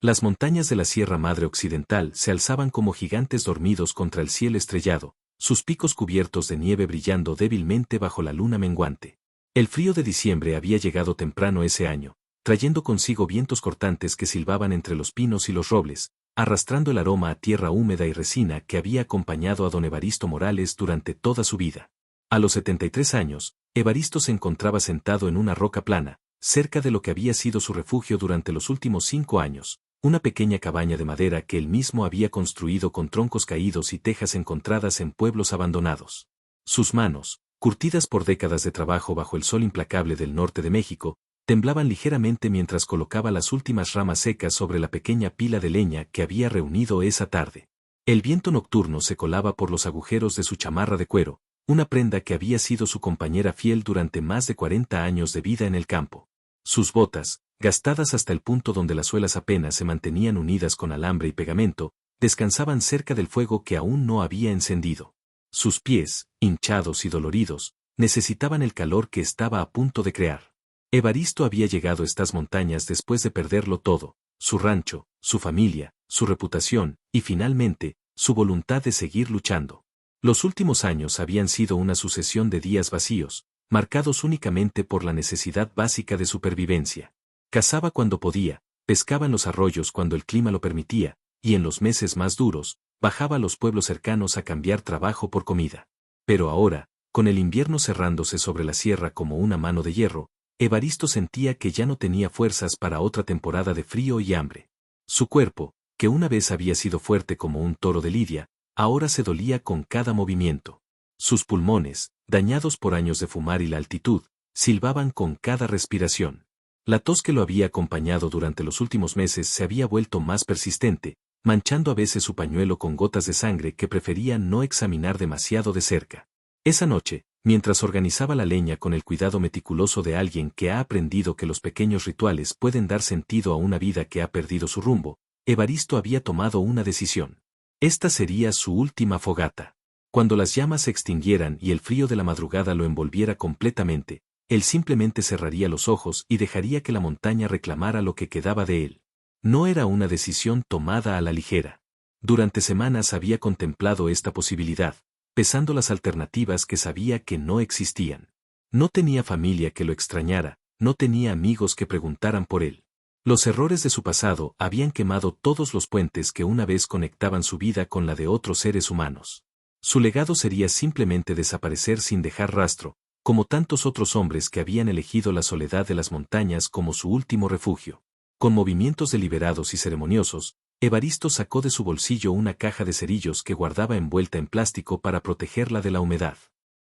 Las montañas de la Sierra Madre Occidental se alzaban como gigantes dormidos contra el cielo estrellado, sus picos cubiertos de nieve brillando débilmente bajo la luna menguante. El frío de diciembre había llegado temprano ese año, trayendo consigo vientos cortantes que silbaban entre los pinos y los robles, arrastrando el aroma a tierra húmeda y resina que había acompañado a don Evaristo Morales durante toda su vida. A los 73 años, Evaristo se encontraba sentado en una roca plana, cerca de lo que había sido su refugio durante los últimos 5 años, una pequeña cabaña de madera que él mismo había construido con troncos caídos y tejas encontradas en pueblos abandonados. Sus manos, curtidas por décadas de trabajo bajo el sol implacable del norte de México, temblaban ligeramente mientras colocaba las últimas ramas secas sobre la pequeña pila de leña que había reunido esa tarde. El viento nocturno se colaba por los agujeros de su chamarra de cuero, una prenda que había sido su compañera fiel durante más de 40 años de vida en el campo. Sus botas, gastadas hasta el punto donde las suelas apenas se mantenían unidas con alambre y pegamento, descansaban cerca del fuego que aún no había encendido. Sus pies, hinchados y doloridos, necesitaban el calor que estaba a punto de crear. Evaristo había llegado a estas montañas después de perderlo todo, su rancho, su familia, su reputación, y finalmente, su voluntad de seguir luchando. Los últimos años habían sido una sucesión de días vacíos, marcados únicamente por la necesidad básica de supervivencia. Cazaba cuando podía, pescaba en los arroyos cuando el clima lo permitía, y en los meses más duros, bajaba a los pueblos cercanos a cambiar trabajo por comida. Pero ahora, con el invierno cerrándose sobre la sierra como una mano de hierro, Evaristo sentía que ya no tenía fuerzas para otra temporada de frío y hambre. Su cuerpo, que una vez había sido fuerte como un toro de lidia, ahora se dolía con cada movimiento. Sus pulmones, dañados por años de fumar y la altitud, silbaban con cada respiración. La tos que lo había acompañado durante los últimos meses se había vuelto más persistente, manchando a veces su pañuelo con gotas de sangre que prefería no examinar demasiado de cerca. Esa noche, mientras organizaba la leña con el cuidado meticuloso de alguien que ha aprendido que los pequeños rituales pueden dar sentido a una vida que ha perdido su rumbo, Evaristo había tomado una decisión. Esta sería su última fogata. Cuando las llamas se extinguieran y el frío de la madrugada lo envolviera completamente, él simplemente cerraría los ojos y dejaría que la montaña reclamara lo que quedaba de él. No era una decisión tomada a la ligera. Durante semanas había contemplado esta posibilidad, pesando las alternativas que sabía que no existían. No tenía familia que lo extrañara, no tenía amigos que preguntaran por él. Los errores de su pasado habían quemado todos los puentes que una vez conectaban su vida con la de otros seres humanos. Su legado sería simplemente desaparecer sin dejar rastro, como tantos otros hombres que habían elegido la soledad de las montañas como su último refugio. Con movimientos deliberados y ceremoniosos, Evaristo sacó de su bolsillo una caja de cerillos que guardaba envuelta en plástico para protegerla de la humedad.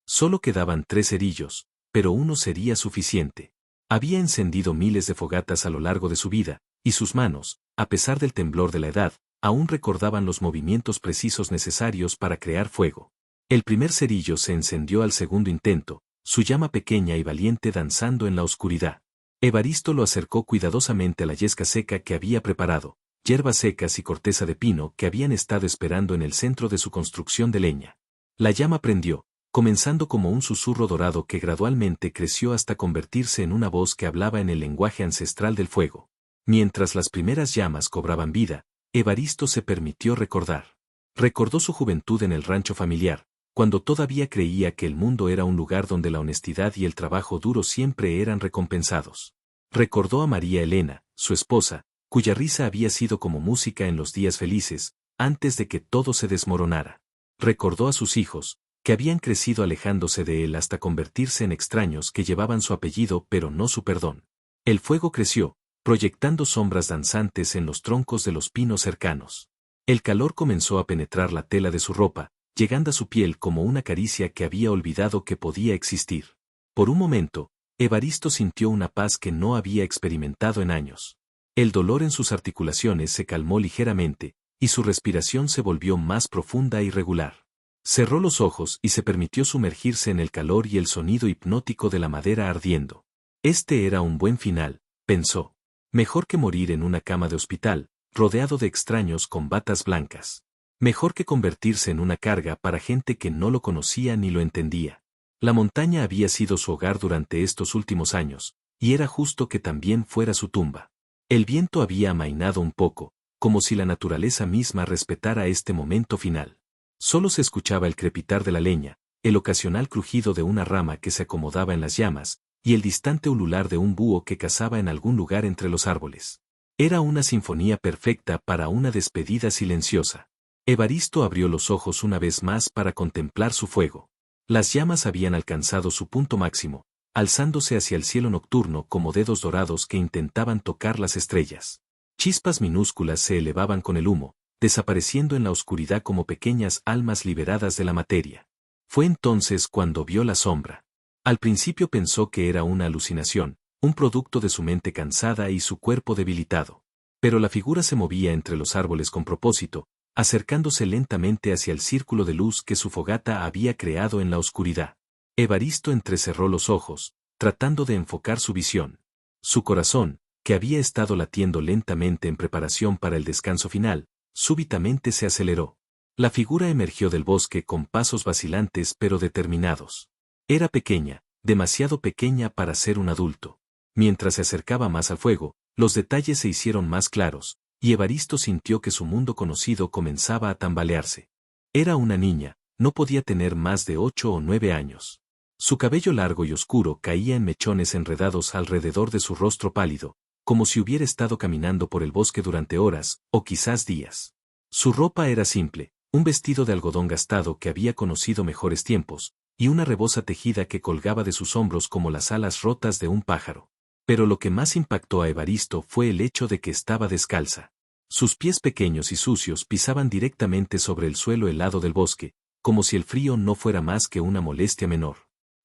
Solo quedaban 3 cerillos, pero uno sería suficiente. Había encendido miles de fogatas a lo largo de su vida, y sus manos, a pesar del temblor de la edad, aún recordaban los movimientos precisos necesarios para crear fuego. El primer cerillo se encendió al segundo intento, su llama pequeña y valiente danzando en la oscuridad. Evaristo lo acercó cuidadosamente a la yesca seca que había preparado, hierbas secas y corteza de pino que habían estado esperando en el centro de su construcción de leña. La llama prendió, comenzando como un susurro dorado que gradualmente creció hasta convertirse en una voz que hablaba en el lenguaje ancestral del fuego. Mientras las primeras llamas cobraban vida, Evaristo se permitió recordar. Recordó su juventud en el rancho familiar, cuando todavía creía que el mundo era un lugar donde la honestidad y el trabajo duro siempre eran recompensados. Recordó a María Elena, su esposa, cuya risa había sido como música en los días felices, antes de que todo se desmoronara. Recordó a sus hijos, que habían crecido alejándose de él hasta convertirse en extraños que llevaban su apellido pero no su perdón. El fuego creció, proyectando sombras danzantes en los troncos de los pinos cercanos. El calor comenzó a penetrar la tela de su ropa, llegando a su piel como una caricia que había olvidado que podía existir. Por un momento, Evaristo sintió una paz que no había experimentado en años. El dolor en sus articulaciones se calmó ligeramente, y su respiración se volvió más profunda y regular. Cerró los ojos y se permitió sumergirse en el calor y el sonido hipnótico de la madera ardiendo. Este era un buen final, pensó. Mejor que morir en una cama de hospital, rodeado de extraños con batas blancas. Mejor que convertirse en una carga para gente que no lo conocía ni lo entendía. La montaña había sido su hogar durante estos últimos años, y era justo que también fuera su tumba. El viento había amainado un poco, como si la naturaleza misma respetara este momento final. Solo se escuchaba el crepitar de la leña, el ocasional crujido de una rama que se acomodaba en las llamas, y el distante ulular de un búho que cazaba en algún lugar entre los árboles. Era una sinfonía perfecta para una despedida silenciosa. Evaristo abrió los ojos una vez más para contemplar su fuego. Las llamas habían alcanzado su punto máximo, alzándose hacia el cielo nocturno como dedos dorados que intentaban tocar las estrellas. Chispas minúsculas se elevaban con el humo, desapareciendo en la oscuridad como pequeñas almas liberadas de la materia. Fue entonces cuando vio la sombra. Al principio pensó que era una alucinación, un producto de su mente cansada y su cuerpo debilitado. Pero la figura se movía entre los árboles con propósito, acercándose lentamente hacia el círculo de luz que su fogata había creado en la oscuridad. Evaristo entrecerró los ojos, tratando de enfocar su visión. Su corazón, que había estado latiendo lentamente en preparación para el descanso final, súbitamente se aceleró. La figura emergió del bosque con pasos vacilantes pero determinados. Era pequeña, demasiado pequeña para ser un adulto. Mientras se acercaba más al fuego, los detalles se hicieron más claros, y Evaristo sintió que su mundo conocido comenzaba a tambalearse. Era una niña, no podía tener más de 8 o 9 años. Su cabello largo y oscuro caía en mechones enredados alrededor de su rostro pálido, como si hubiera estado caminando por el bosque durante horas, o quizás días. Su ropa era simple, un vestido de algodón gastado que había conocido mejores tiempos, y una reboza tejida que colgaba de sus hombros como las alas rotas de un pájaro. Pero lo que más impactó a Evaristo fue el hecho de que estaba descalza. Sus pies pequeños y sucios pisaban directamente sobre el suelo helado del bosque, como si el frío no fuera más que una molestia menor.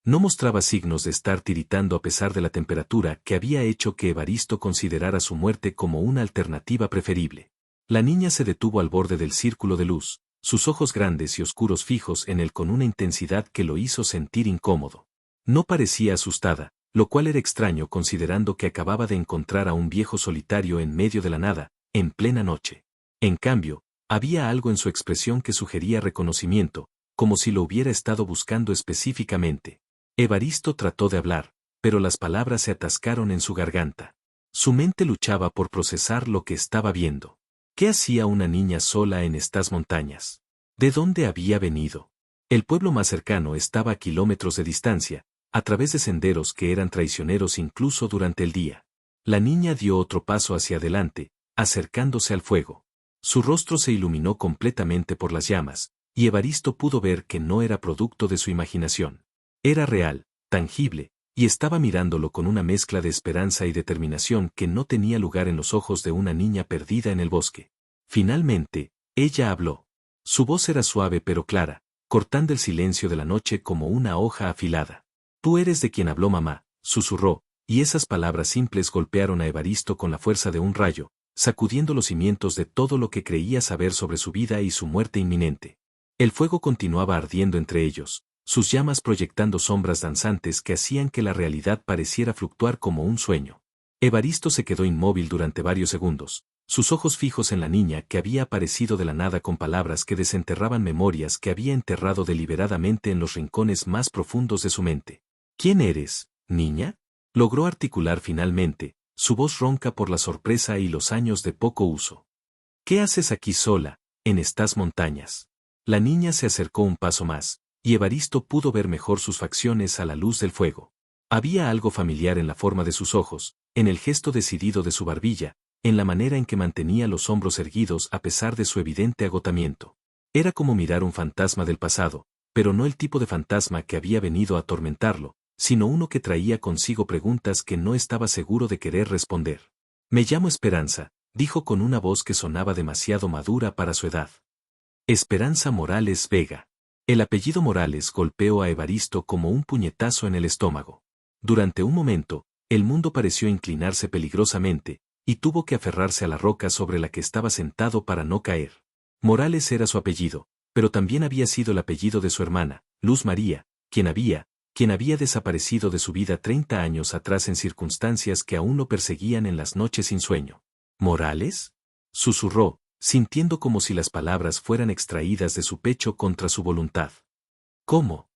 No mostraba signos de estar tiritando a pesar de la temperatura que había hecho que Evaristo considerara su muerte como una alternativa preferible. La niña se detuvo al borde del círculo de luz, sus ojos grandes y oscuros fijos en él con una intensidad que lo hizo sentir incómodo. No parecía asustada, lo cual era extraño considerando que acababa de encontrar a un viejo solitario en medio de la nada, en plena noche. En cambio, había algo en su expresión que sugería reconocimiento, como si lo hubiera estado buscando específicamente. Evaristo trató de hablar, pero las palabras se atascaron en su garganta. Su mente luchaba por procesar lo que estaba viendo. ¿Qué hacía una niña sola en estas montañas? ¿De dónde había venido? El pueblo más cercano estaba a kilómetros de distancia, a través de senderos que eran traicioneros incluso durante el día. La niña dio otro paso hacia adelante, acercándose al fuego. Su rostro se iluminó completamente por las llamas, y Evaristo pudo ver que no era producto de su imaginación. Era real, tangible, y estaba mirándolo con una mezcla de esperanza y determinación que no tenía lugar en los ojos de una niña perdida en el bosque. Finalmente, ella habló. Su voz era suave pero clara, cortando el silencio de la noche como una hoja afilada. «Tú eres de quien habló mamá», susurró, y esas palabras simples golpearon a Evaristo con la fuerza de un rayo, sacudiendo los cimientos de todo lo que creía saber sobre su vida y su muerte inminente. El fuego continuaba ardiendo entre ellos, sus llamas proyectando sombras danzantes que hacían que la realidad pareciera fluctuar como un sueño. Evaristo se quedó inmóvil durante varios segundos, sus ojos fijos en la niña que había aparecido de la nada con palabras que desenterraban memorias que había enterrado deliberadamente en los rincones más profundos de su mente. «¿Quién eres, niña?», logró articular finalmente, su voz ronca por la sorpresa y los años de poco uso. «¿Qué haces aquí sola, en estas montañas?». La niña se acercó un paso más, y Evaristo pudo ver mejor sus facciones a la luz del fuego. Había algo familiar en la forma de sus ojos, en el gesto decidido de su barbilla, en la manera en que mantenía los hombros erguidos a pesar de su evidente agotamiento. Era como mirar un fantasma del pasado, pero no el tipo de fantasma que había venido a atormentarlo, sino uno que traía consigo preguntas que no estaba seguro de querer responder. «Me llamo Esperanza», dijo con una voz que sonaba demasiado madura para su edad. «Esperanza Morales Vega». El apellido Morales golpeó a Evaristo como un puñetazo en el estómago. Durante un momento, el mundo pareció inclinarse peligrosamente, y tuvo que aferrarse a la roca sobre la que estaba sentado para no caer. Morales era su apellido, pero también había sido el apellido de su hermana, Luz María, quien había desaparecido de su vida 30 años atrás en circunstancias que aún lo perseguían en las noches sin sueño. «¿Morales?», susurró, sintiendo como si las palabras fueran extraídas de su pecho contra su voluntad. «¿Cómo?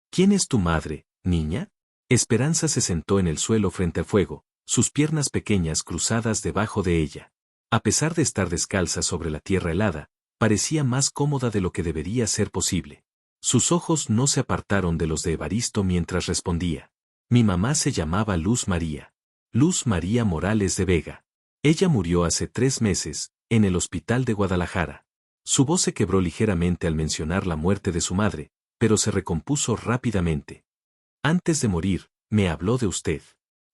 ¿Quién es tu madre, niña?». Esperanza se sentó en el suelo frente al fuego, sus piernas pequeñas cruzadas debajo de ella. A pesar de estar descalza sobre la tierra helada, parecía más cómoda de lo que debería ser posible. Sus ojos no se apartaron de los de Evaristo mientras respondía. Mi mamá se llamaba Luz María. Luz María Morales de Vega. Ella murió hace 3 meses, en el hospital de Guadalajara. Su voz se quebró ligeramente al mencionar la muerte de su madre, pero se recompuso rápidamente. Antes de morir, me habló de usted.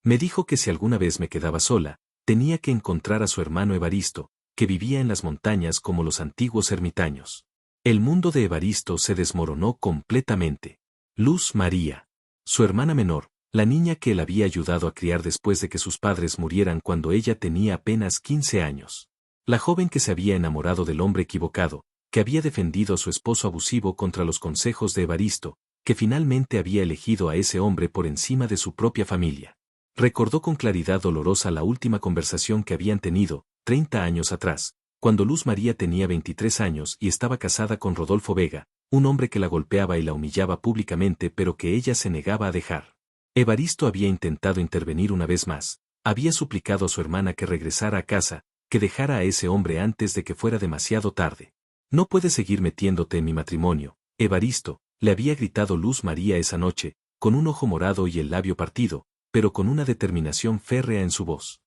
Me dijo que si alguna vez me quedaba sola, tenía que encontrar a su hermano Evaristo, que vivía en las montañas como los antiguos ermitaños. El mundo de Evaristo se desmoronó completamente. Luz María, su hermana menor, la niña que él había ayudado a criar después de que sus padres murieran cuando ella tenía apenas 15 años. La joven que se había enamorado del hombre equivocado, que había defendido a su esposo abusivo contra los consejos de Evaristo, que finalmente había elegido a ese hombre por encima de su propia familia. Recordó con claridad dolorosa la última conversación que habían tenido, 30 años atrás, cuando Luz María tenía 23 años y estaba casada con Rodolfo Vega, un hombre que la golpeaba y la humillaba públicamente pero que ella se negaba a dejar. Evaristo había intentado intervenir una vez más, había suplicado a su hermana que regresara a casa, que dejara a ese hombre antes de que fuera demasiado tarde. No puedes seguir metiéndote en mi matrimonio, Evaristo, le había gritado Luz María esa noche, con un ojo morado y el labio partido, pero con una determinación férrea en su voz.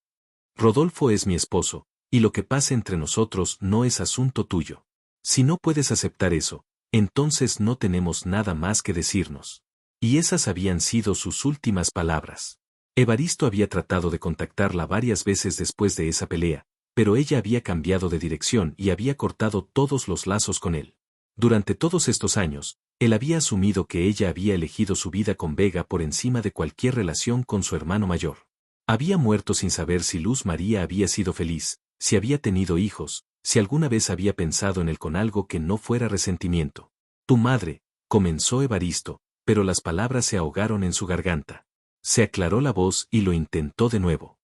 Rodolfo es mi esposo, y lo que pase entre nosotros no es asunto tuyo. Si no puedes aceptar eso, entonces no tenemos nada más que decirnos. Y esas habían sido sus últimas palabras. Evaristo había tratado de contactarla varias veces después de esa pelea, pero ella había cambiado de dirección y había cortado todos los lazos con él. Durante todos estos años, él había asumido que ella había elegido su vida con Vega por encima de cualquier relación con su hermano mayor. Había muerto sin saber si Luz María había sido feliz, si había tenido hijos, si alguna vez había pensado en él con algo que no fuera resentimiento. Tu madre, comenzó Evaristo, pero las palabras se ahogaron en su garganta. Se aclaró la voz y lo intentó de nuevo.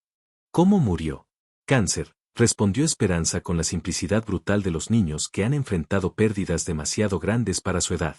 ¿Cómo murió? Cáncer, respondió Esperanza con la simplicidad brutal de los niños que han enfrentado pérdidas demasiado grandes para su edad.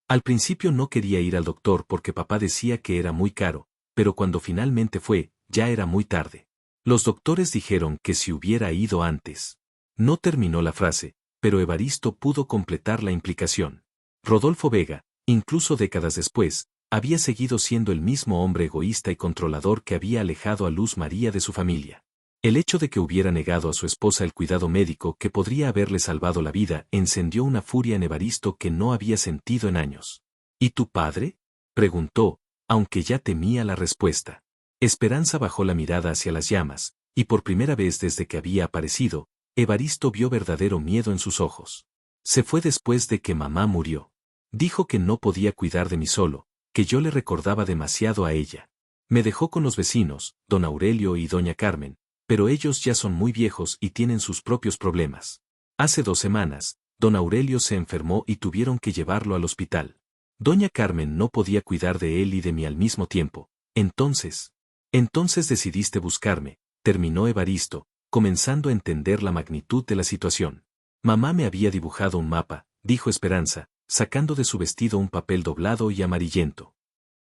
Al principio no quería ir al doctor porque papá decía que era muy caro, pero cuando finalmente fue, ya era muy tarde. Los doctores dijeron que si hubiera ido antes. No terminó la frase, pero Evaristo pudo completar la implicación. Rodolfo Vega, incluso décadas después, había seguido siendo el mismo hombre egoísta y controlador que había alejado a Luz María de su familia. El hecho de que hubiera negado a su esposa el cuidado médico que podría haberle salvado la vida encendió una furia en Evaristo que no había sentido en años. ¿Y tu padre? Preguntó, aunque ya temía la respuesta. Esperanza bajó la mirada hacia las llamas, y por primera vez desde que había aparecido, Evaristo vio verdadero miedo en sus ojos. Se fue después de que mamá murió. Dijo que no podía cuidar de mí solo, que yo le recordaba demasiado a ella. Me dejó con los vecinos, don Aurelio y doña Carmen, pero ellos ya son muy viejos y tienen sus propios problemas. Hace 2 semanas, don Aurelio se enfermó y tuvieron que llevarlo al hospital. Doña Carmen no podía cuidar de él y de mí al mismo tiempo. Entonces decidiste buscarme, terminó Evaristo, comenzando a entender la magnitud de la situación. Mamá me había dibujado un mapa, dijo Esperanza, sacando de su vestido un papel doblado y amarillento.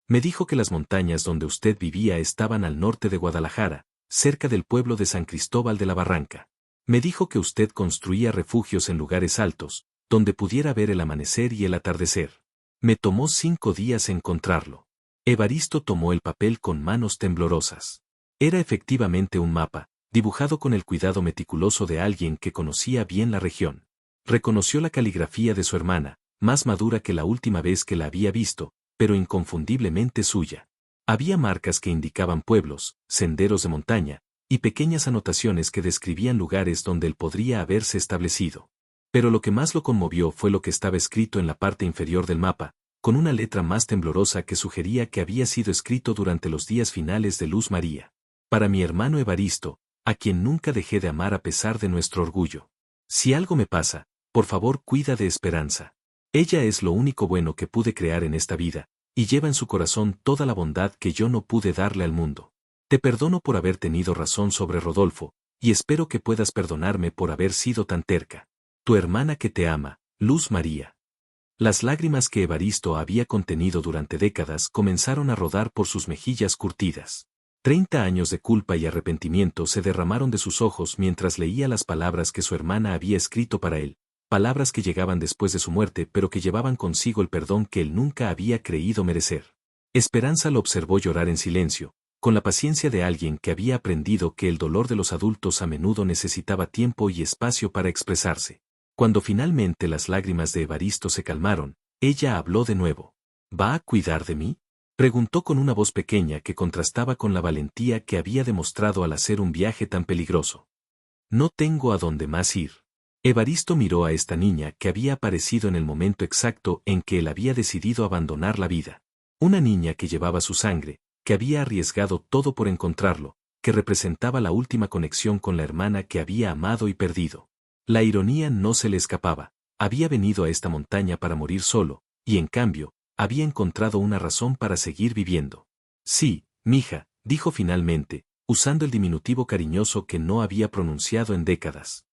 Me dijo que las montañas donde usted vivía estaban al norte de Guadalajara, cerca del pueblo de San Cristóbal de la Barranca. Me dijo que usted construía refugios en lugares altos, donde pudiera ver el amanecer y el atardecer. Me tomó 5 días encontrarlo. Evaristo tomó el papel con manos temblorosas. Era efectivamente un mapa, dibujado con el cuidado meticuloso de alguien que conocía bien la región. Reconoció la caligrafía de su hermana, más madura que la última vez que la había visto, pero inconfundiblemente suya. Había marcas que indicaban pueblos, senderos de montaña, y pequeñas anotaciones que describían lugares donde él podría haberse establecido. Pero lo que más lo conmovió fue lo que estaba escrito en la parte inferior del mapa, con una letra más temblorosa que sugería que había sido escrito durante los días finales de Luz María. Para mi hermano Evaristo, a quien nunca dejé de amar a pesar de nuestro orgullo. Si algo me pasa, por favor cuida de Esperanza. Ella es lo único bueno que pude crear en esta vida, y lleva en su corazón toda la bondad que yo no pude darle al mundo. Te perdono por haber tenido razón sobre Rodolfo, y espero que puedas perdonarme por haber sido tan terca. Tu hermana que te ama, Luz María. Las lágrimas que Evaristo había contenido durante décadas comenzaron a rodar por sus mejillas curtidas. 30 años de culpa y arrepentimiento se derramaron de sus ojos mientras leía las palabras que su hermana había escrito para él, palabras que llegaban después de su muerte pero que llevaban consigo el perdón que él nunca había creído merecer. Esperanza lo observó llorar en silencio, con la paciencia de alguien que había aprendido que el dolor de los adultos a menudo necesitaba tiempo y espacio para expresarse. Cuando finalmente las lágrimas de Evaristo se calmaron, ella habló de nuevo. ¿Va a cuidar de mí?, preguntó con una voz pequeña que contrastaba con la valentía que había demostrado al hacer un viaje tan peligroso. No tengo a dónde más ir. Evaristo miró a esta niña que había aparecido en el momento exacto en que él había decidido abandonar la vida. Una niña que llevaba su sangre, que había arriesgado todo por encontrarlo, que representaba la última conexión con la hermana que había amado y perdido. La ironía no se le escapaba. Había venido a esta montaña para morir solo, y en cambio, había encontrado una razón para seguir viviendo. Sí, mija, dijo finalmente, usando el diminutivo cariñoso que no había pronunciado en décadas.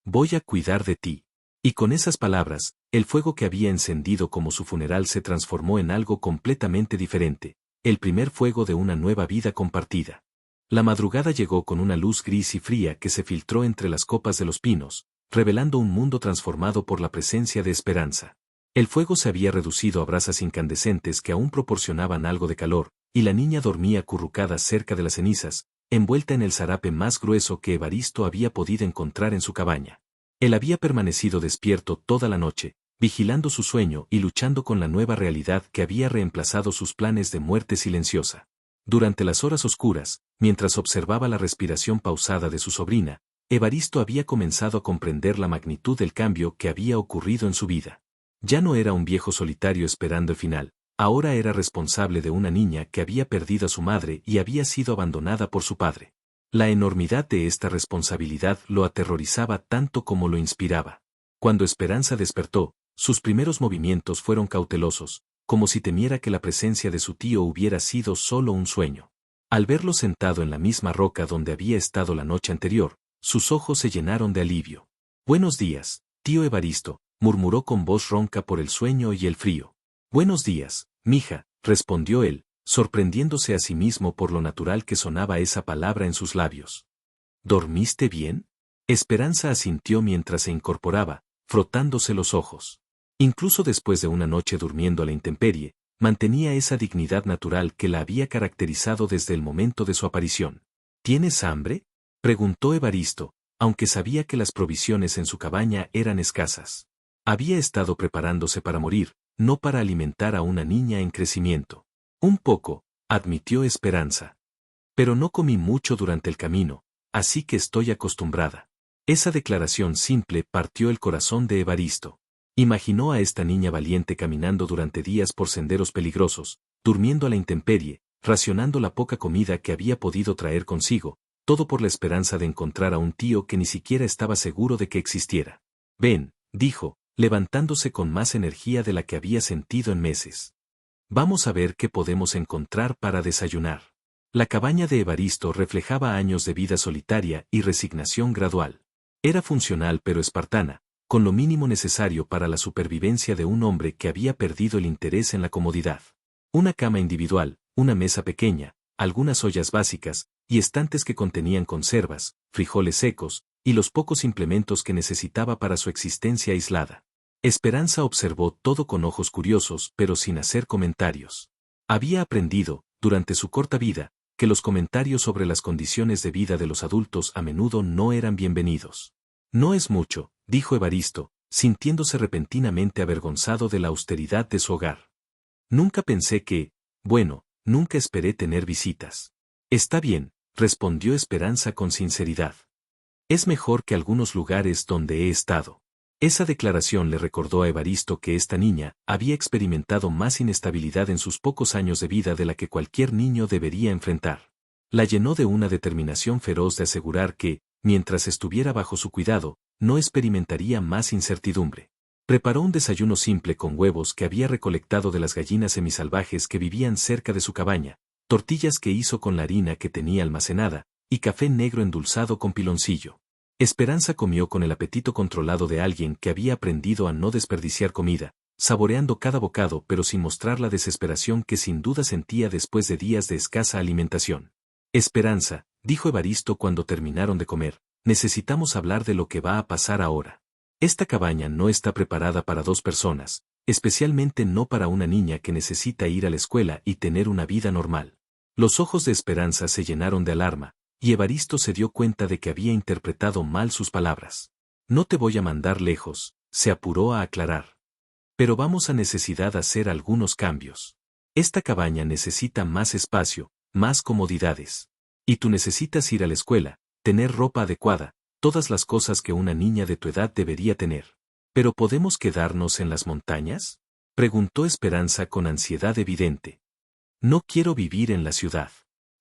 Voy a cuidar de ti. Y con esas palabras, el fuego que había encendido como su funeral se transformó en algo completamente diferente, el primer fuego de una nueva vida compartida. La madrugada llegó con una luz gris y fría que se filtró entre las copas de los pinos, revelando un mundo transformado por la presencia de Esperanza. El fuego se había reducido a brasas incandescentes que aún proporcionaban algo de calor, y la niña dormía acurrucada cerca de las cenizas, envuelta en el zarape más grueso que Evaristo había podido encontrar en su cabaña. Él había permanecido despierto toda la noche, vigilando su sueño y luchando con la nueva realidad que había reemplazado sus planes de muerte silenciosa. Durante las horas oscuras, mientras observaba la respiración pausada de su sobrina, Evaristo había comenzado a comprender la magnitud del cambio que había ocurrido en su vida. Ya no era un viejo solitario esperando el final, ahora era responsable de una niña que había perdido a su madre y había sido abandonada por su padre. La enormidad de esta responsabilidad lo aterrorizaba tanto como lo inspiraba. Cuando Esperanza despertó, sus primeros movimientos fueron cautelosos, como si temiera que la presencia de su tío hubiera sido solo un sueño. Al verlo sentado en la misma roca donde había estado la noche anterior, sus ojos se llenaron de alivio. «Buenos días, tío Evaristo», murmuró con voz ronca por el sueño y el frío. «Buenos días, mija», respondió él, sorprendiéndose a sí mismo por lo natural que sonaba esa palabra en sus labios. «¿Dormiste bien?». Esperanza asintió mientras se incorporaba, frotándose los ojos. Incluso después de una noche durmiendo a la intemperie, mantenía esa dignidad natural que la había caracterizado desde el momento de su aparición. «¿Tienes hambre?», preguntó Evaristo, aunque sabía que las provisiones en su cabaña eran escasas. Había estado preparándose para morir, no para alimentar a una niña en crecimiento. «Un poco», admitió Esperanza. «Pero no comí mucho durante el camino, así que estoy acostumbrada». Esa declaración simple partió el corazón de Evaristo. Imaginó a esta niña valiente caminando durante días por senderos peligrosos, durmiendo a la intemperie, racionando la poca comida que había podido traer consigo, todo por la esperanza de encontrar a un tío que ni siquiera estaba seguro de que existiera. «Ven», dijo, levantándose con más energía de la que había sentido en meses. «Vamos a ver qué podemos encontrar para desayunar». La cabaña de Evaristo reflejaba años de vida solitaria y resignación gradual. Era funcional pero espartana, con lo mínimo necesario para la supervivencia de un hombre que había perdido el interés en la comodidad. Una cama individual, una mesa pequeña, algunas ollas básicas, y estantes que contenían conservas, frijoles secos, y los pocos implementos que necesitaba para su existencia aislada. Esperanza observó todo con ojos curiosos pero sin hacer comentarios. Había aprendido, durante su corta vida, que los comentarios sobre las condiciones de vida de los adultos a menudo no eran bienvenidos. «No es mucho», dijo Evaristo, sintiéndose repentinamente avergonzado de la austeridad de su hogar. «Nunca pensé que, bueno, nunca esperé tener visitas». «Está bien», respondió Esperanza con sinceridad. «Es mejor que algunos lugares donde he estado». Esa declaración le recordó a Evaristo que esta niña había experimentado más inestabilidad en sus pocos años de vida de la que cualquier niño debería enfrentar. La llenó de una determinación feroz de asegurar que, mientras estuviera bajo su cuidado, no experimentaría más incertidumbre. Preparó un desayuno simple con huevos que había recolectado de las gallinas semisalvajes que vivían cerca de su cabaña, tortillas que hizo con la harina que tenía almacenada, y café negro endulzado con piloncillo. Esperanza comió con el apetito controlado de alguien que había aprendido a no desperdiciar comida, saboreando cada bocado pero sin mostrar la desesperación que sin duda sentía después de días de escasa alimentación. Esperanza, dijo Evaristo cuando terminaron de comer, necesitamos hablar de lo que va a pasar ahora. Esta cabaña no está preparada para 2 personas, especialmente no para una niña que necesita ir a la escuela y tener una vida normal. Los ojos de Esperanza se llenaron de alarma, y Evaristo se dio cuenta de que había interpretado mal sus palabras. No te voy a mandar lejos, se apuró a aclarar. Pero vamos a necesitar hacer algunos cambios. Esta cabaña necesita más espacio, más comodidades. Y tú necesitas ir a la escuela, tener ropa adecuada, todas las cosas que una niña de tu edad debería tener. ¿Pero podemos quedarnos en las montañas?, preguntó Esperanza con ansiedad evidente. No quiero vivir en la ciudad.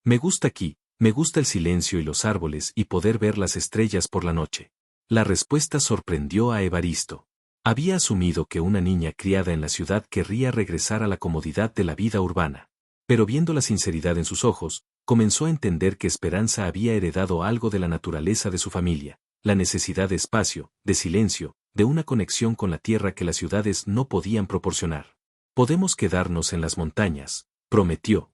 Me gusta aquí, me gusta el silencio y los árboles y poder ver las estrellas por la noche. La respuesta sorprendió a Evaristo. Había asumido que una niña criada en la ciudad querría regresar a la comodidad de la vida urbana. Pero viendo la sinceridad en sus ojos, comenzó a entender que Esperanza había heredado algo de la naturaleza de su familia, la necesidad de espacio, de silencio, de una conexión con la tierra que las ciudades no podían proporcionar. Podemos quedarnos en las montañas, prometió.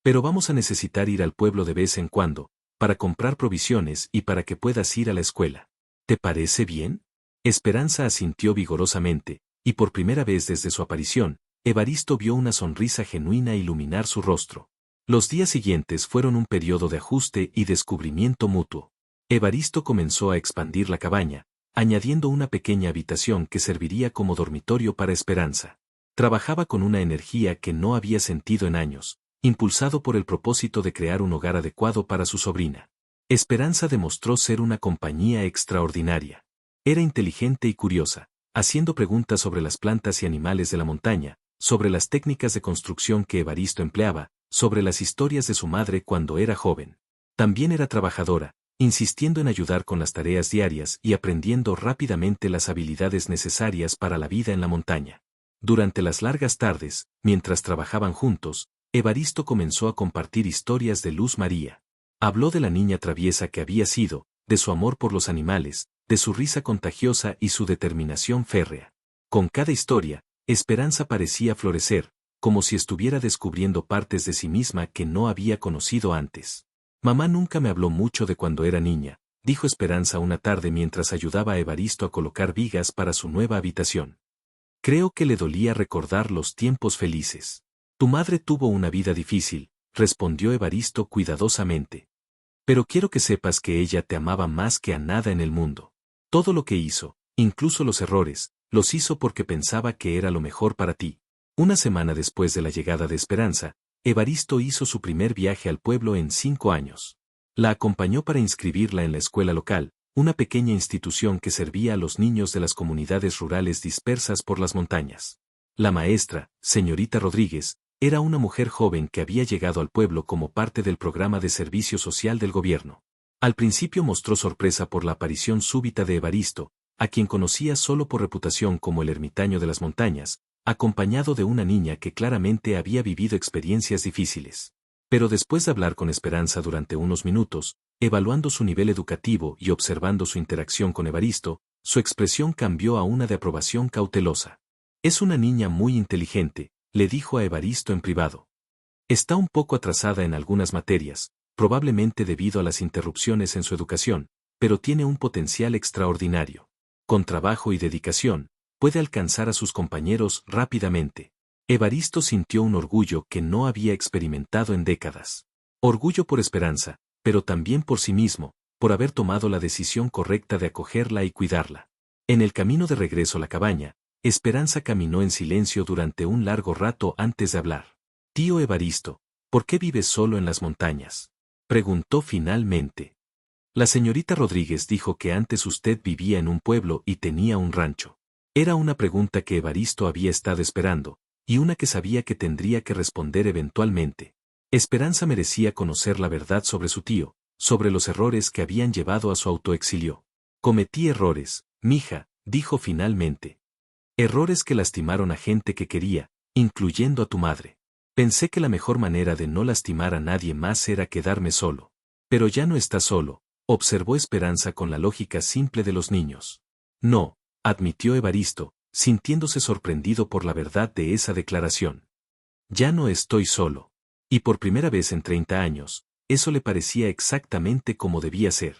Pero vamos a necesitar ir al pueblo de vez en cuando, para comprar provisiones y para que puedas ir a la escuela. ¿Te parece bien? Esperanza asintió vigorosamente, y por primera vez desde su aparición, Evaristo vio una sonrisa genuina iluminar su rostro. Los días siguientes fueron un periodo de ajuste y descubrimiento mutuo. Evaristo comenzó a expandir la cabaña, añadiendo una pequeña habitación que serviría como dormitorio para Esperanza. Trabajaba con una energía que no había sentido en años, impulsado por el propósito de crear un hogar adecuado para su sobrina. Esperanza demostró ser una compañía extraordinaria. Era inteligente y curiosa, haciendo preguntas sobre las plantas y animales de la montaña, sobre las técnicas de construcción que Evaristo empleaba, sobre las historias de su madre cuando era joven. También era trabajadora, insistiendo en ayudar con las tareas diarias y aprendiendo rápidamente las habilidades necesarias para la vida en la montaña. Durante las largas tardes, mientras trabajaban juntos, Evaristo comenzó a compartir historias de Luz María. Habló de la niña traviesa que había sido, de su amor por los animales, de su risa contagiosa y su determinación férrea. Con cada historia, Esperanza parecía florecer, como si estuviera descubriendo partes de sí misma que no había conocido antes. Mamá nunca me habló mucho de cuando era niña, dijo Esperanza una tarde mientras ayudaba a Evaristo a colocar vigas para su nueva habitación. Creo que le dolía recordar los tiempos felices. Tu madre tuvo una vida difícil, respondió Evaristo cuidadosamente. Pero quiero que sepas que ella te amaba más que a nada en el mundo. Todo lo que hizo, incluso los errores, los hizo porque pensaba que era lo mejor para ti. Una semana después de la llegada de Esperanza, Evaristo hizo su primer viaje al pueblo en 5 años. La acompañó para inscribirla en la escuela local, una pequeña institución que servía a los niños de las comunidades rurales dispersas por las montañas. La maestra, señorita Rodríguez, era una mujer joven que había llegado al pueblo como parte del programa de servicio social del gobierno. Al principio mostró sorpresa por la aparición súbita de Evaristo, a quien conocía solo por reputación como el ermitaño de las montañas, acompañado de una niña que claramente había vivido experiencias difíciles. Pero después de hablar con Esperanza durante unos minutos, evaluando su nivel educativo y observando su interacción con Evaristo, su expresión cambió a una de aprobación cautelosa. Es una niña muy inteligente, le dijo a Evaristo en privado. Está un poco atrasada en algunas materias, probablemente debido a las interrupciones en su educación, pero tiene un potencial extraordinario. Con trabajo y dedicación, puede alcanzar a sus compañeros rápidamente. Evaristo sintió un orgullo que no había experimentado en décadas. Orgullo por Esperanza, pero también por sí mismo, por haber tomado la decisión correcta de acogerla y cuidarla. En el camino de regreso a la cabaña, Esperanza caminó en silencio durante un largo rato antes de hablar. Tío Evaristo, ¿por qué vives solo en las montañas?, preguntó finalmente. La señorita Rodríguez dijo que antes usted vivía en un pueblo y tenía un rancho. Era una pregunta que Evaristo había estado esperando, y una que sabía que tendría que responder eventualmente. Esperanza merecía conocer la verdad sobre su tío, sobre los errores que habían llevado a su autoexilio. Cometí errores, mija, dijo finalmente. Errores que lastimaron a gente que quería, incluyendo a tu madre. Pensé que la mejor manera de no lastimar a nadie más era quedarme solo. Pero ya no estás solo, observó Esperanza con la lógica simple de los niños. No, admitió Evaristo, sintiéndose sorprendido por la verdad de esa declaración. Ya no estoy solo. Y por primera vez en 30 años, eso le parecía exactamente como debía ser.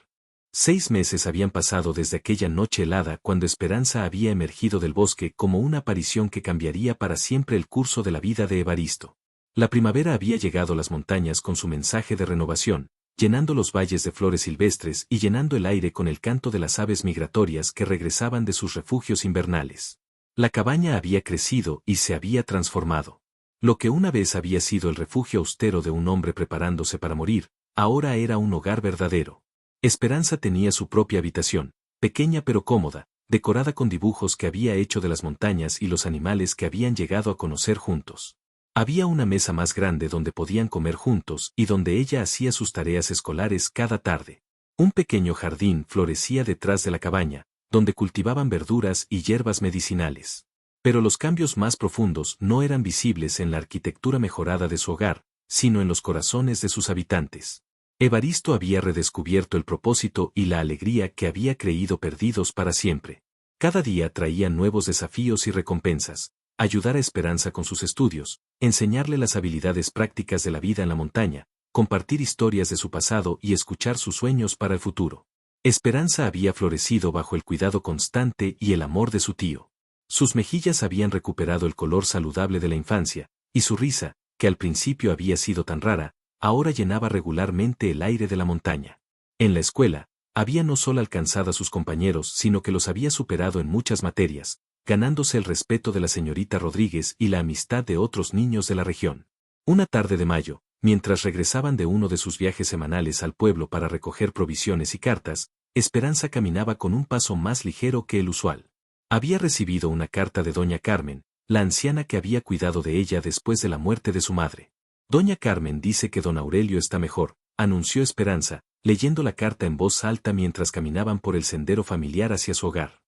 6 meses habían pasado desde aquella noche helada cuando Esperanza había emergido del bosque como una aparición que cambiaría para siempre el curso de la vida de Evaristo. La primavera había llegado a las montañas con su mensaje de renovación, llenando los valles de flores silvestres y llenando el aire con el canto de las aves migratorias que regresaban de sus refugios invernales. La cabaña había crecido y se había transformado. Lo que una vez había sido el refugio austero de un hombre preparándose para morir, ahora era un hogar verdadero. Esperanza tenía su propia habitación, pequeña pero cómoda, decorada con dibujos que había hecho de las montañas y los animales que habían llegado a conocer juntos. Había una mesa más grande donde podían comer juntos y donde ella hacía sus tareas escolares cada tarde. Un pequeño jardín florecía detrás de la cabaña, donde cultivaban verduras y hierbas medicinales. Pero los cambios más profundos no eran visibles en la arquitectura mejorada de su hogar, sino en los corazones de sus habitantes. Evaristo había redescubierto el propósito y la alegría que había creído perdidos para siempre. Cada día traía nuevos desafíos y recompensas, ayudar a Esperanza con sus estudios, enseñarle las habilidades prácticas de la vida en la montaña, compartir historias de su pasado y escuchar sus sueños para el futuro. Esperanza había florecido bajo el cuidado constante y el amor de su tío. Sus mejillas habían recuperado el color saludable de la infancia, y su risa, que al principio había sido tan rara, ahora llenaba regularmente el aire de la montaña. En la escuela, había no solo alcanzado a sus compañeros sino que los había superado en muchas materias, ganándose el respeto de la señorita Rodríguez y la amistad de otros niños de la región. Una tarde de mayo, mientras regresaban de uno de sus viajes semanales al pueblo para recoger provisiones y cartas, Esperanza caminaba con un paso más ligero que el usual. Había recibido una carta de doña Carmen, la anciana que había cuidado de ella después de la muerte de su madre. Doña Carmen dice que don Aurelio está mejor, anunció Esperanza, leyendo la carta en voz alta mientras caminaban por el sendero familiar hacia su hogar.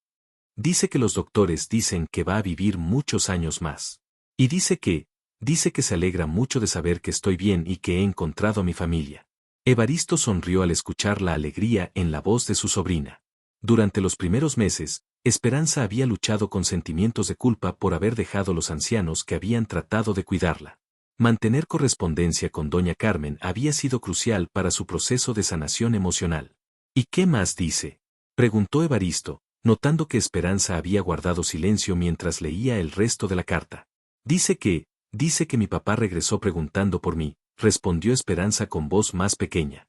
Dice que los doctores dicen que va a vivir muchos años más. Y dice que se alegra mucho de saber que estoy bien y que he encontrado a mi familia. Evaristo sonrió al escuchar la alegría en la voz de su sobrina. Durante los primeros meses, Esperanza había luchado con sentimientos de culpa por haber dejado los ancianos que habían tratado de cuidarla. Mantener correspondencia con doña Carmen había sido crucial para su proceso de sanación emocional. ¿Y qué más dice?, preguntó Evaristo, notando que Esperanza había guardado silencio mientras leía el resto de la carta. Dice que mi papá regresó preguntando por mí, respondió Esperanza con voz más pequeña.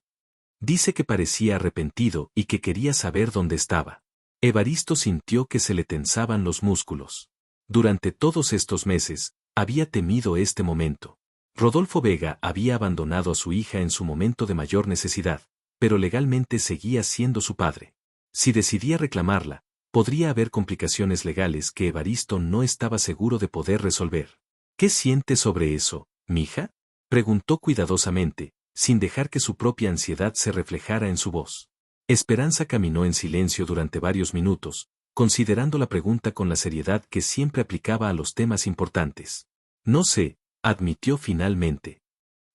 Dice que parecía arrepentido y que quería saber dónde estaba. Evaristo sintió que se le tensaban los músculos. Durante todos estos meses, había temido este momento. Rodolfo Vega había abandonado a su hija en su momento de mayor necesidad, pero legalmente seguía siendo su padre. Si decidía reclamarla, podría haber complicaciones legales que Evaristo no estaba seguro de poder resolver. ¿Qué siente sobre eso, mija?, preguntó cuidadosamente, sin dejar que su propia ansiedad se reflejara en su voz. Esperanza caminó en silencio durante varios minutos, considerando la pregunta con la seriedad que siempre aplicaba a los temas importantes. No sé, admitió finalmente.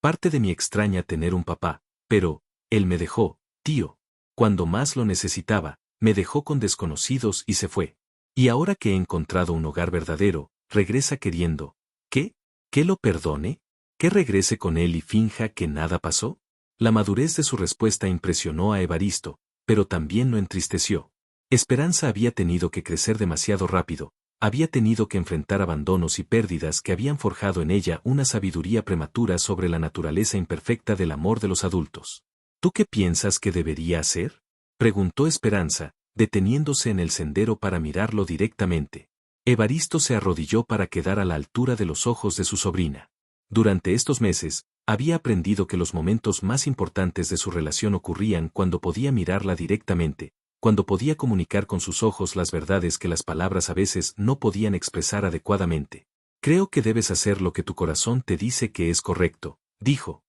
Parte de mí extraña tener un papá, pero él me dejó, tío. Cuando más lo necesitaba, me dejó con desconocidos y se fue. Y ahora que he encontrado un hogar verdadero, regresa queriendo, ¿qué? ¿Que lo perdone? ¿Que regrese con él y finja que nada pasó? La madurez de su respuesta impresionó a Evaristo, pero también lo entristeció. Esperanza había tenido que crecer demasiado rápido, había tenido que enfrentar abandonos y pérdidas que habían forjado en ella una sabiduría prematura sobre la naturaleza imperfecta del amor de los adultos. ¿Tú qué piensas que debería hacer?, preguntó Esperanza, deteniéndose en el sendero para mirarlo directamente. Evaristo se arrodilló para quedar a la altura de los ojos de su sobrina. Durante estos meses, había aprendido que los momentos más importantes de su relación ocurrían cuando podía mirarla directamente, cuando podía comunicar con sus ojos las verdades que las palabras a veces no podían expresar adecuadamente. Creo que debes hacer lo que tu corazón te dice que es correcto, dijo.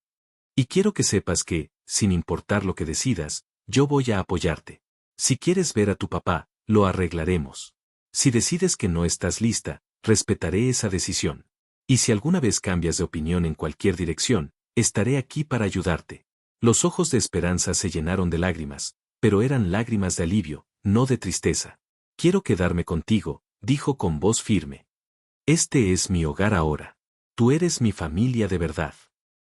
Y quiero que sepas que, sin importar lo que decidas, yo voy a apoyarte. Si quieres ver a tu papá, lo arreglaremos. Si decides que no estás lista, respetaré esa decisión. Y si alguna vez cambias de opinión en cualquier dirección, estaré aquí para ayudarte. Los ojos de Esperanza se llenaron de lágrimas, pero eran lágrimas de alivio, no de tristeza. Quiero quedarme contigo, dijo con voz firme. Este es mi hogar ahora. Tú eres mi familia de verdad.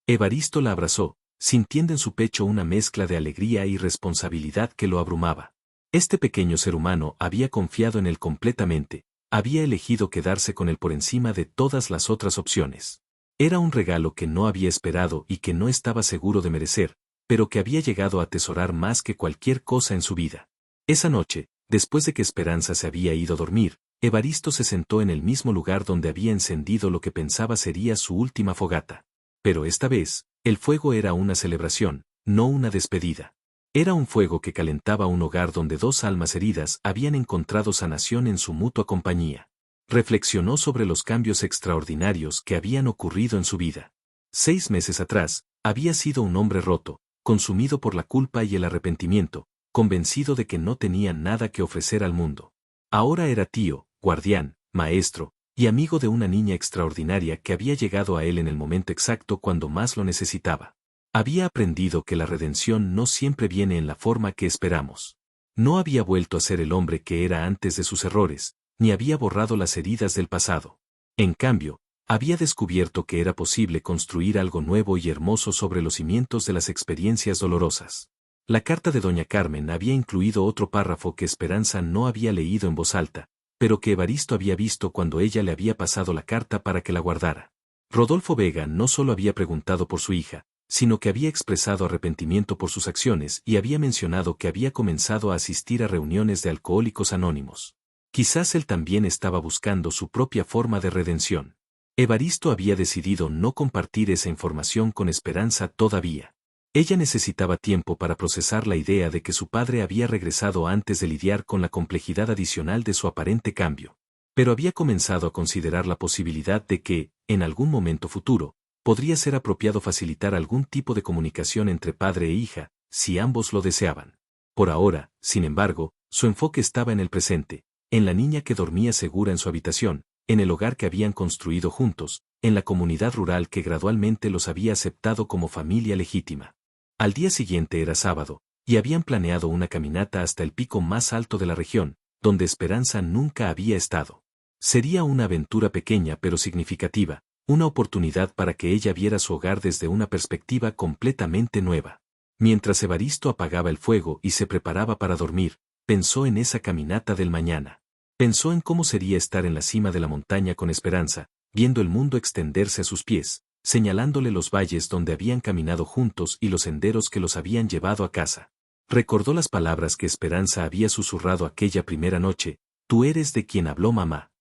Evaristo la abrazó, sintiendo en su pecho una mezcla de alegría y responsabilidad que lo abrumaba. Este pequeño ser humano había confiado en él completamente, había elegido quedarse con él por encima de todas las otras opciones. Era un regalo que no había esperado y que no estaba seguro de merecer, pero que había llegado a atesorar más que cualquier cosa en su vida. Esa noche, después de que Esperanza se había ido a dormir, Evaristo se sentó en el mismo lugar donde había encendido lo que pensaba sería su última fogata. Pero esta vez, el fuego era una celebración, no una despedida. Era un fuego que calentaba un hogar donde dos almas heridas habían encontrado sanación en su mutua compañía. Reflexionó sobre los cambios extraordinarios que habían ocurrido en su vida. 6 meses atrás, había sido un hombre roto, consumido por la culpa y el arrepentimiento, convencido de que no tenía nada que ofrecer al mundo. Ahora era tío, guardián, maestro, y amigo de una niña extraordinaria que había llegado a él en el momento exacto cuando más lo necesitaba. Había aprendido que la redención no siempre viene en la forma que esperamos. No había vuelto a ser el hombre que era antes de sus errores, ni había borrado las heridas del pasado. En cambio, había descubierto que era posible construir algo nuevo y hermoso sobre los cimientos de las experiencias dolorosas. La carta de doña Carmen había incluido otro párrafo que Esperanza no había leído en voz alta, pero que Evaristo había visto cuando ella le había pasado la carta para que la guardara. Rodolfo Vega no solo había preguntado por su hija, sino que había expresado arrepentimiento por sus acciones y había mencionado que había comenzado a asistir a reuniones de alcohólicos anónimos. Quizás él también estaba buscando su propia forma de redención. Evaristo había decidido no compartir esa información con Esperanza todavía. Ella necesitaba tiempo para procesar la idea de que su padre había regresado antes de lidiar con la complejidad adicional de su aparente cambio. Pero había comenzado a considerar la posibilidad de que, en algún momento futuro, podría ser apropiado facilitar algún tipo de comunicación entre padre e hija, si ambos lo deseaban. Por ahora, sin embargo, su enfoque estaba en el presente, en la niña que dormía segura en su habitación, en el hogar que habían construido juntos, en la comunidad rural que gradualmente los había aceptado como familia legítima. Al día siguiente era sábado, y habían planeado una caminata hasta el pico más alto de la región, donde Esperanza nunca había estado. Sería una aventura pequeña pero significativa, una oportunidad para que ella viera su hogar desde una perspectiva completamente nueva. Mientras Evaristo apagaba el fuego y se preparaba para dormir, pensó en esa caminata del mañana. Pensó en cómo sería estar en la cima de la montaña con Esperanza, viendo el mundo extenderse a sus pies, señalándole los valles donde habían caminado juntos y los senderos que los habían llevado a casa. Recordó las palabras que Esperanza había susurrado aquella primera noche: «Tú eres de quien habló mamá».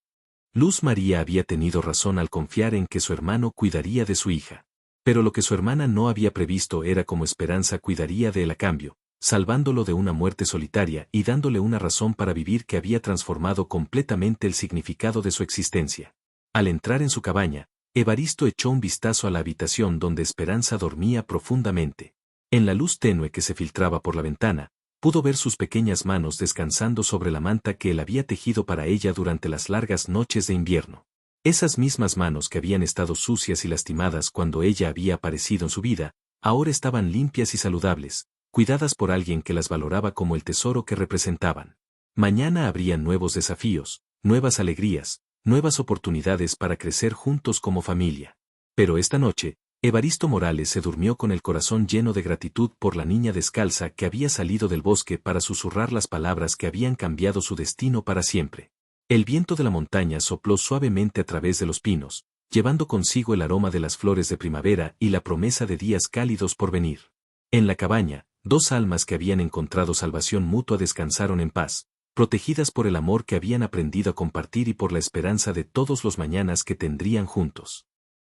Luz María había tenido razón al confiar en que su hermano cuidaría de su hija. Pero lo que su hermana no había previsto era cómo Esperanza cuidaría de él a cambio, salvándolo de una muerte solitaria y dándole una razón para vivir que había transformado completamente el significado de su existencia. Al entrar en su cabaña, Evaristo echó un vistazo a la habitación donde Esperanza dormía profundamente. En la luz tenue que se filtraba por la ventana, pudo ver sus pequeñas manos descansando sobre la manta que él había tejido para ella durante las largas noches de invierno. Esas mismas manos que habían estado sucias y lastimadas cuando ella había aparecido en su vida, ahora estaban limpias y saludables, cuidadas por alguien que las valoraba como el tesoro que representaban. Mañana habrían nuevos desafíos, nuevas alegrías, nuevas oportunidades para crecer juntos como familia. Pero esta noche, Evaristo Morales se durmió con el corazón lleno de gratitud por la niña descalza que había salido del bosque para susurrar las palabras que habían cambiado su destino para siempre. El viento de la montaña sopló suavemente a través de los pinos, llevando consigo el aroma de las flores de primavera y la promesa de días cálidos por venir. En la cabaña, dos almas que habían encontrado salvación mutua descansaron en paz, protegidas por el amor que habían aprendido a compartir y por la esperanza de todos los mañanas que tendrían juntos.